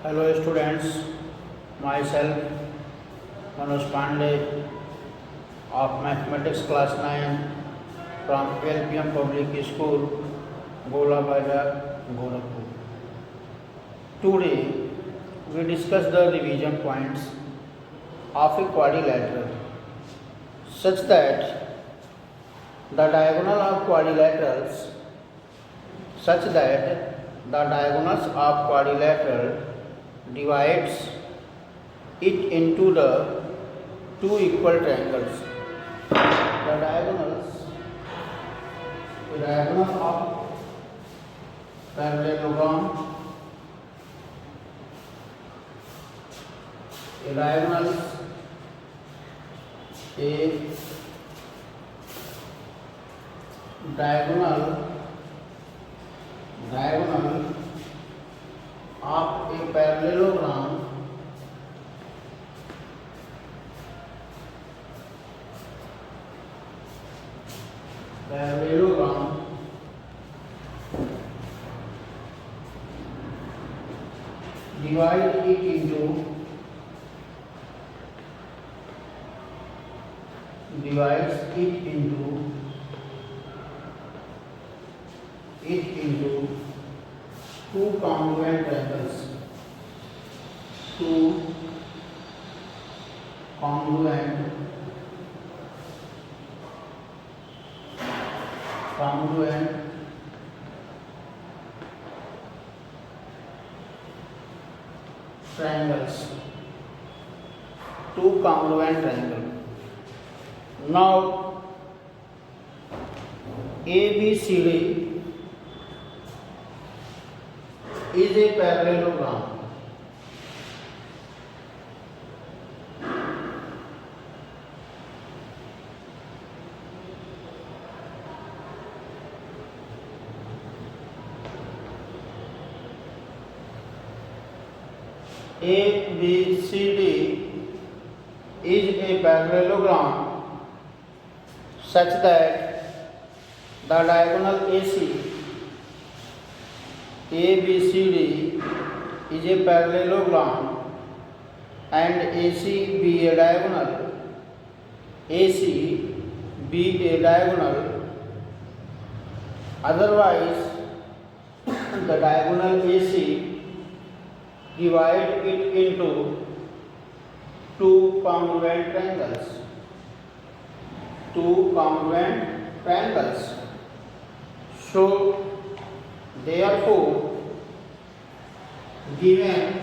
Hello students, myself Manoj Pandey of Mathematics class 9 from LPM Public School, Gola Bazar, Gorakhpur. Today we discuss the revision points of a quadrilateral such that the diagonal of quadrilaterals divides it into the two equal triangles. The diagonal of parallelogram, a diagonal of a parallelogram divides it into two congruent triangles. Two congruent triangles. Now ABCD is a parallelogram. ABCD is a parallelogram such that the diagonal ABCD is a parallelogram and AC be a diagonal. Otherwise, the diagonal AC divide it into two congruent triangles. So, therefore, given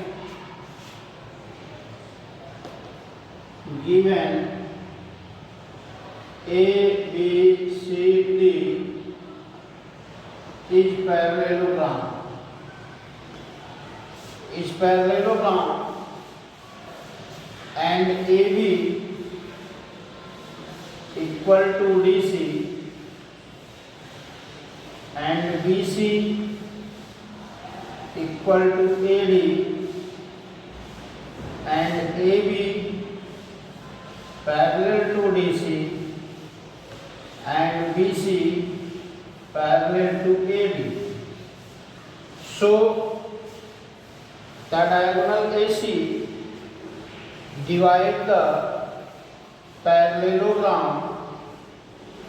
ABCD is parallelogram and AB equal to DC and BC equal to AD and AB parallel to DC and BC parallel to AD. So the diagonal AC divide the parallelogram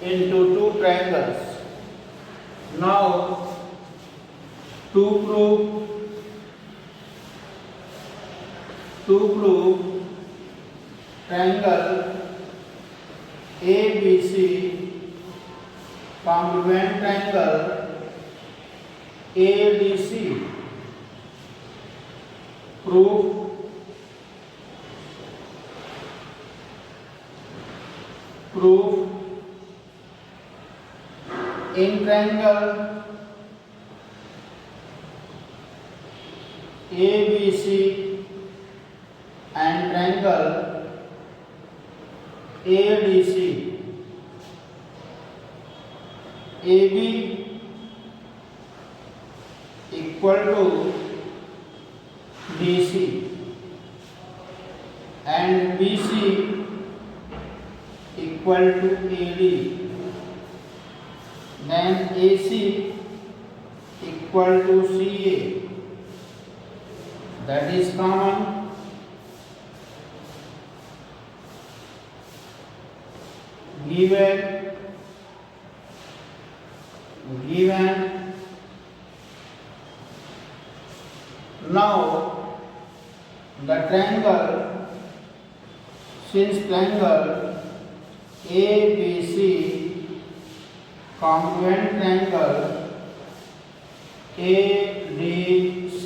into two triangles. Now, to prove triangle ABC congruent triangle ADC. Proof in triangle ABC and triangle ADC, AB equal to DC and BC equal to AD, then AC equal to CA, that is common, given now the triangle, since triangle ABC congruent triangle ADC,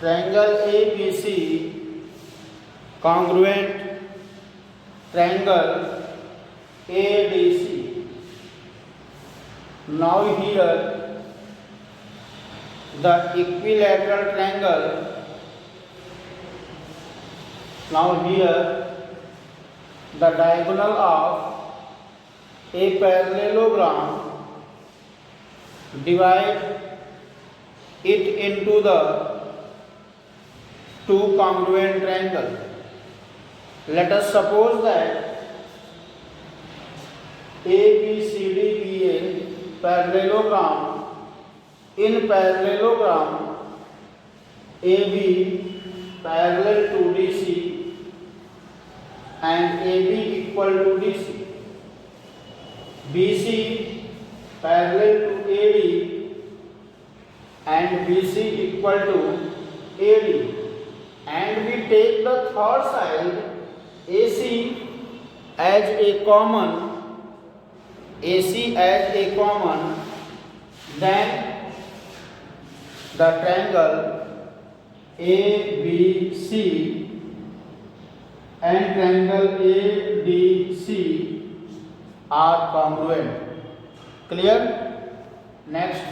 triangle ABC congruent triangle ADC. Now here the equilateral triangle, now here the diagonal of a parallelogram, divide it into the two congruent triangles. Let us suppose that ABCD be a parallelogram. In parallelogram AB parallel to DC and AB equal to DC, BC parallel to AD and BC equal to AD, and we take the third side AC as a common, then the triangle ABC and triangle ADC are congruent. Clear? Next.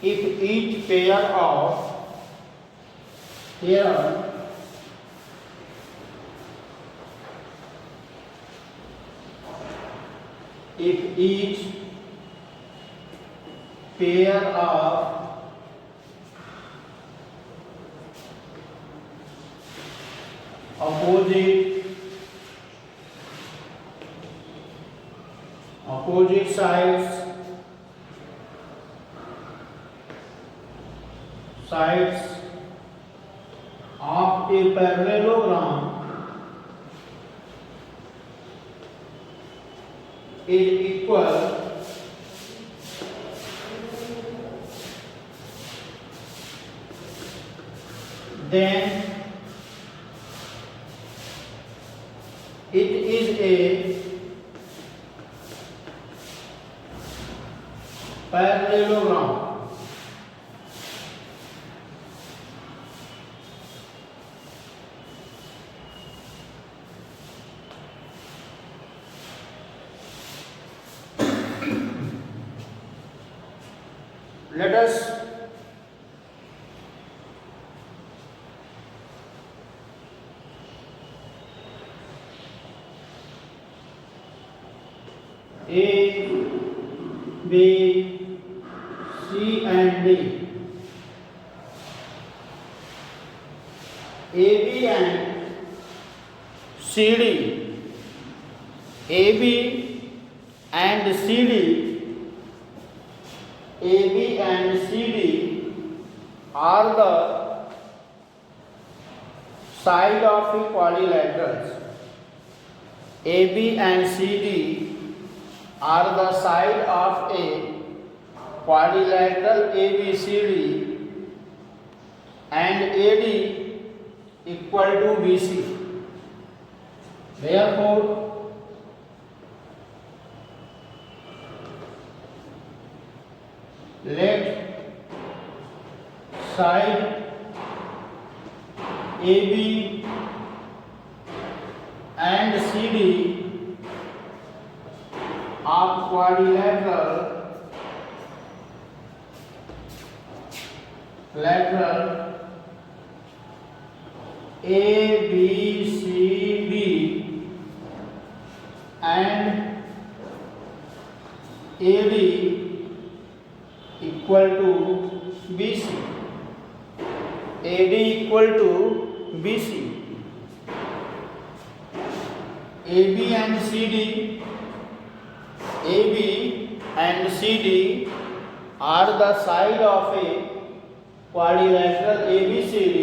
If each pair of if each pair of opposite sides of a parallelogram is equal, then it is a parallelogram. let us A, B, C and D. AB and CD. AB and CD. AB and CD are the side of quadrilaterals. AB and CD are the side of a quadrilateral ABCD and AD equal to BC. Therefore, let side AB and CD of quadrilateral ABCD and AD equal to BC. AD equal to BC. AB and CD are the side of a quadrilateral ABCD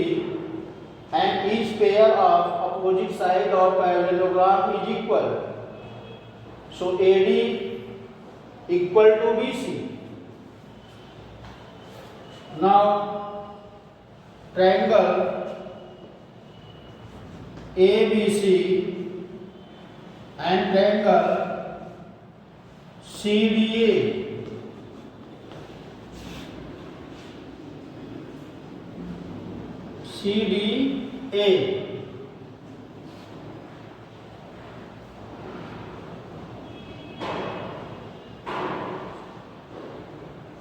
and each pair of opposite side of parallelogram is equal. So AD equal to BC. Now triangle ABC and triangle CDA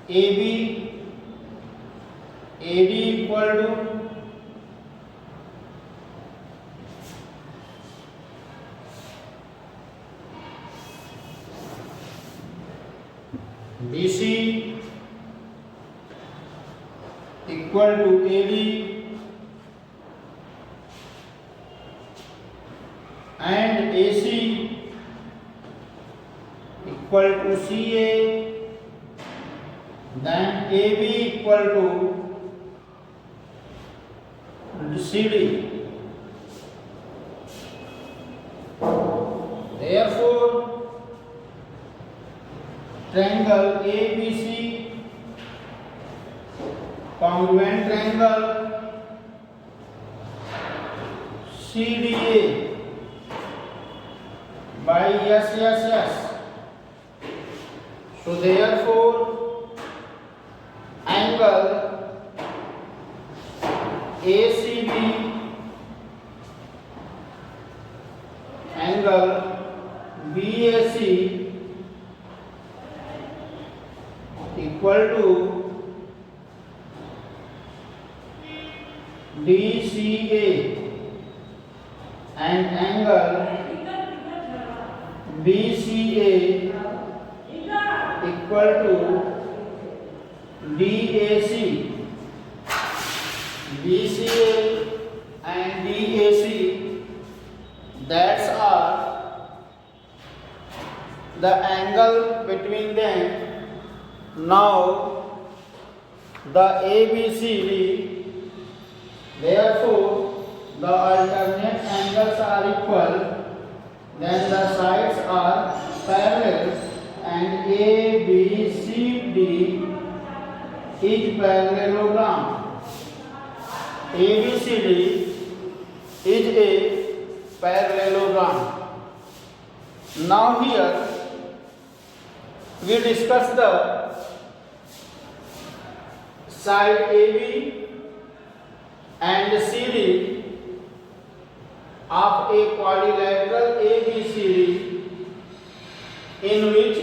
AB AD equal to BC equal to AD and AC equal to CA, then AB equal to CD. Therefore, triangle ABC congruent triangle CDA by yes. So therefore, angle ACB, angle BAC equal to DCA and angle BCA equal to DAC. BCA and DAC, that's are the angle between them. Now the ABCD, therefore the alternate angles are equal, then the sides are parallel and ABCD is parallelogram. ABCD is a parallelogram. Now here we discuss the side AB and CD of a quadrilateral ABCD in which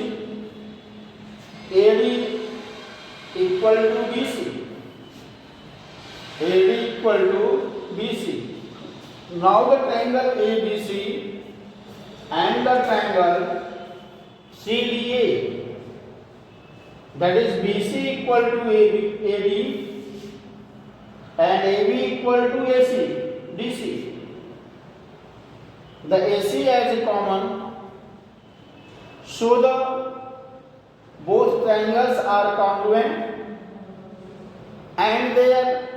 AD equal to BC. AD equal to BC. Now the triangle ABC and the triangle CDA, that is BC equal to AD and AB equal to AC, DC. The AC as a common, so the both triangles are congruent and their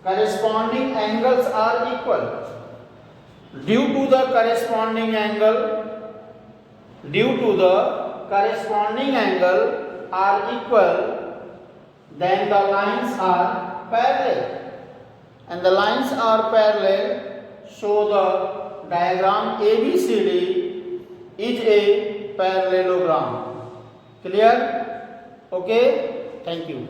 corresponding angles are equal. Due to the corresponding angle are equal, then the lines are parallel, and the lines are parallel, so the diagram ABCD is a parallelogram. Clear? Okay, thank you.